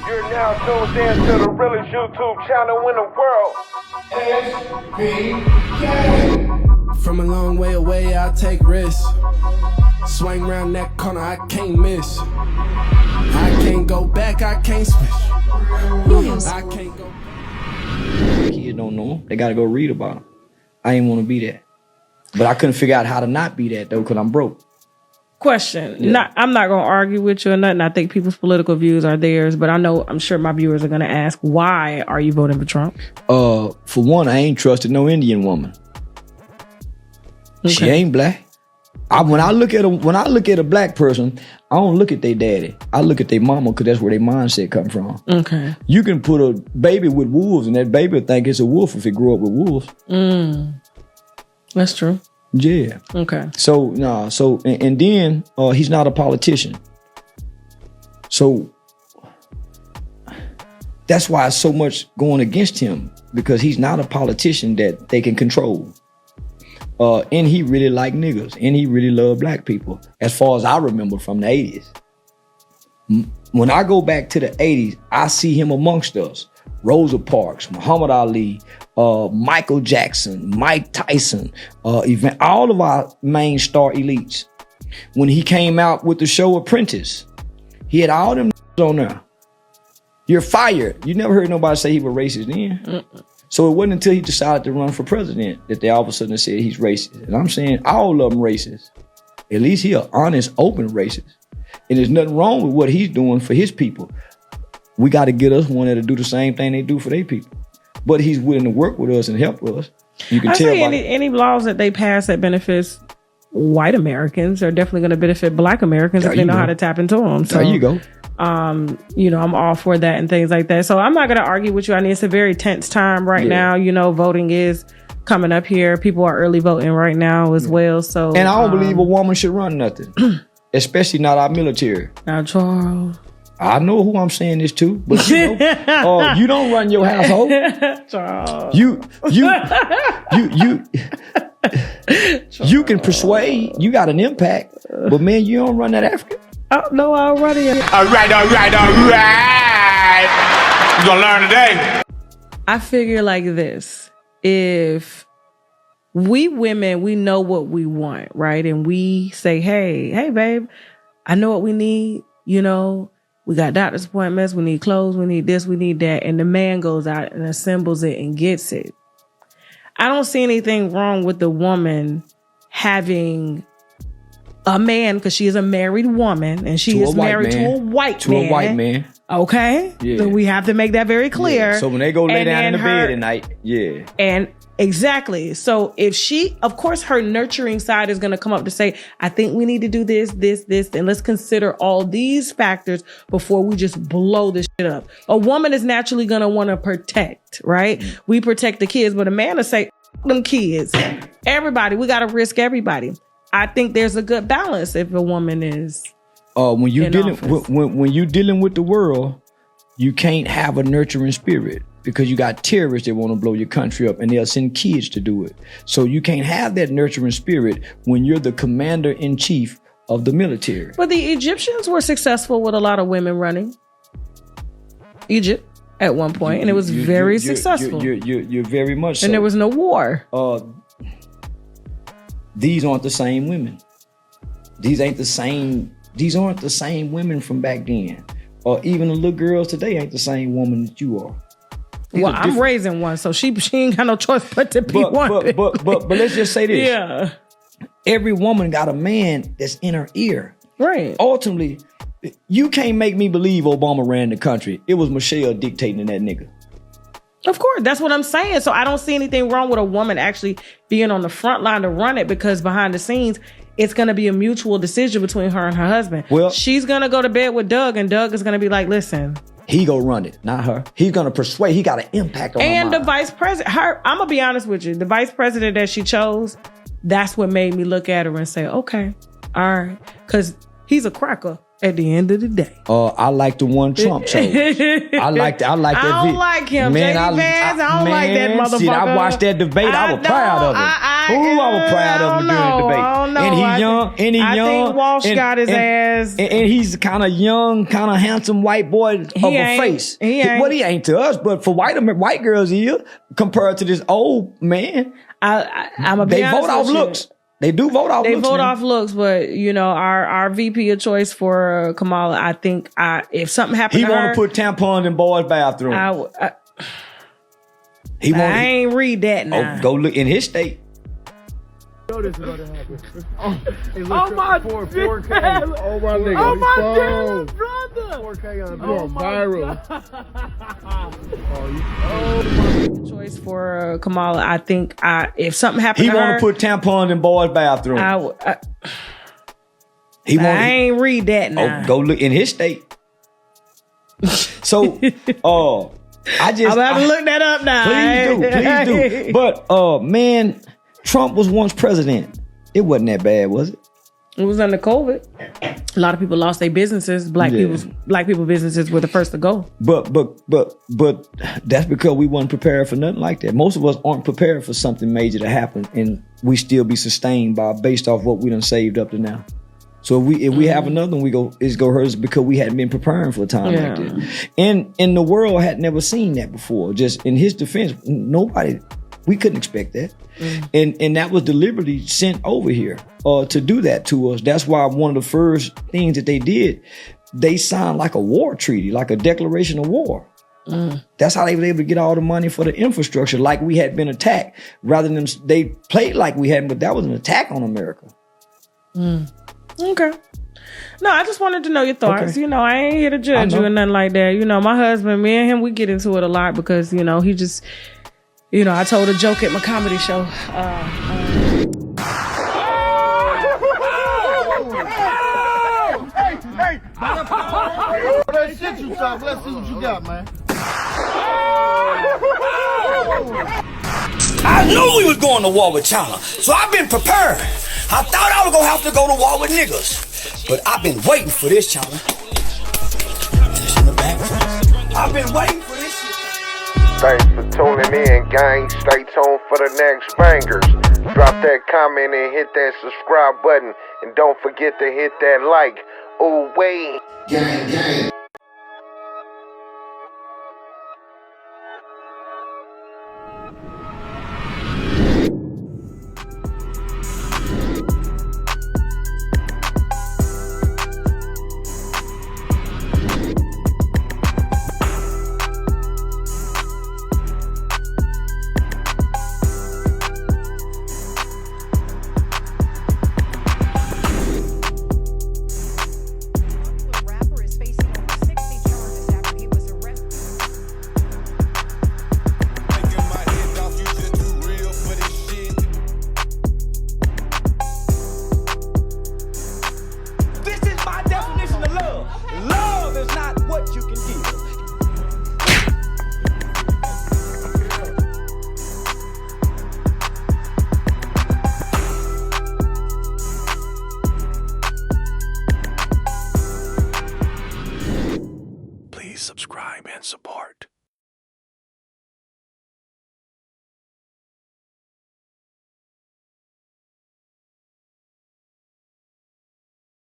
You're now tuned in to the realest YouTube channel in the world. From a long way away, I take risks. Swing round that corner, I can't miss. I can't go back, I can't switch. I can't go back. Kids don't know them. They gotta go read about them. I ain't wanna be that. But I couldn't figure out how to not be that though, because I'm broke. Question. Yeah. I'm not going to argue with you or nothing. I think people's political views are theirs, but I'm sure my viewers are going to ask, why are you voting for Trump? For one, I ain't trusted no Indian woman. Okay. She ain't black. When I look at a black person, I don't look at their daddy. I look at their mama, because that's where their mindset come from. Okay. You can put a baby with wolves, and that baby will think it's a wolf if it grew up with wolves. That's true. Yeah. Okay. So and then he's not a politician. So that's why it's so much going against him, because he's not a politician that they can control. And he really like niggas, and he really love black people, as far as I remember from the 80s. When I go back to the 80s, I see him amongst us. Rosa Parks, Muhammad Ali, Michael Jackson, Mike Tyson, all of our main star elites. When he came out with the show Apprentice, he had all them on there. You're fired. You never heard nobody say he was racist then. So it wasn't until he decided to run for president that they all of a sudden said he's racist. And I'm saying all of them racist. At least he an honest, open racist. And there's nothing wrong with what he's doing for his people. We got to get us one that'll do the same thing they do for their people. But he's willing to work with us and help us. You can tell by any laws that they pass that benefits white Americans are definitely going to benefit black Americans if they know how to tap into them. So, there you go. I'm all for that and things like that. So I'm not going to argue with you. I mean, it's a very tense time right now. Voting is coming up here. People are early voting right now as well. So, and I don't believe a woman should run nothing, especially not our military. Now, Charles. I know who I'm saying this to, but you don't run your household. Charles. You can persuade. You got an impact, but man, you don't run that Africa. Oh no, I already. All right. You gonna learn today. I figure like this: if we women, we know what we want, right? And we say, hey, babe, I know what we need. We got doctor's appointments, we need clothes, we need this, we need that. And the man goes out and assembles it and gets it. I don't see anything wrong with the woman having a man, because she is a married woman and she is married to a white man. Okay? Yeah. So we have to make that very clear. Yeah. So when they go lay down in the bed at night, yeah. And exactly. So if she, of course, her nurturing side is going to come up to say, I think we need to do this, and let's consider all these factors before we just blow this shit up. A woman is naturally going to want to protect, right? We protect the kids, but a man will say, them kids, everybody, we got to risk everybody. I think there's a good balance if a woman is when you dealing with the world, you can't have a nurturing spirit, because you got terrorists that want to blow your country up, and they'll send kids to do it. So you can't have that nurturing spirit when you're the commander in chief of the military. But the Egyptians were successful with a lot of women running Egypt at one point, and it was very successful. You're very much so. And there was no war. These aren't the same women. These aren't the same women from back then. Or even the little girls today ain't the same woman that you are. Well, I'm raising one, so she ain't got no choice but to be one. But let's just say this. Yeah. Every woman got a man that's in her ear. Right. Ultimately, you can't make me believe Obama ran the country. It was Michelle dictating that nigga. Of course, that's what I'm saying. So I don't see anything wrong with a woman actually being on the front line to run it, because behind the scenes, it's going to be a mutual decision between her and her husband. Well, she's going to go to bed with Doug, and Doug is going to be like, listen. He go run it, not her. He's going to persuade. He got an impact on her mind. And the vice president, I'm going to be honest with you. The vice president that she chose, that's what made me look at her and say, okay, all right. Because he's a cracker. At the end of the day, I like the one Trump chose. I like that. I don't like him. Man, JD Vance, I don't like that motherfucker. See, I watched that debate. I was proud of him. I was proud of him during the debate. I don't know. And he's young. I think Walsh got his ass. And he's kind of young, kind of handsome white boy of a face. He ain't to us, but for white girls, he is compared to this old man. I'm a they vote off looks. They do vote off looks. They vote off looks, but you know, our VP of choice for Kamala, I think if something happened to her, he want to put tampons in boys' bathrooms. I ain't read that now. Oh, go look in his state. Know this is gonna happen. Hey, look, Oh my 4K. Oh my nigga. Oh my phone. damn brother. 4K on going viral. Choice for Kamala, I think if something happened to her, he want to put tampons in boys' bathrooms. I ain't read that now. Oh, go look in his state. So, I'm about to look that up now. Please do. But man, Trump was once president. It wasn't that bad, was it? It was under COVID. A lot of people lost their businesses. Black people businesses were the first to go. But that's because we weren't prepared for nothing like that. Most of us aren't prepared for something major to happen, and we still be sustained based off what we done saved up to now. So if we have another one, it's gonna hurt us because we hadn't been preparing for a time like this. And the world had never seen that before. Just in his defense, we couldn't expect that. And that was deliberately sent over here to do that to us. That's why one of the first things that they did, they signed like a war treaty, like a declaration of war. That's how they were able to get all the money for the infrastructure, like we had been attacked. Rather than they played like we hadn't, but that was an attack on America. Okay. No, I just wanted to know your thoughts. Okay. You know, I ain't here to judge you or nothing like that. You know, my husband, me and him, we get into it a lot because, you know, he just, you know, I told a joke at my comedy show. Let's sit you talk. Let's see what you got, man. I knew we was going to war with China, so I've been prepared. I thought I was gonna have to go to war with niggas, but I've been waiting for this, China. I've been waiting for this shit. Thanks for tuning in, gang. Stay tuned for the next bangers. Drop that comment and hit that subscribe button. And don't forget to hit that like. Oh, wait. Gang, gang. Subscribe and support.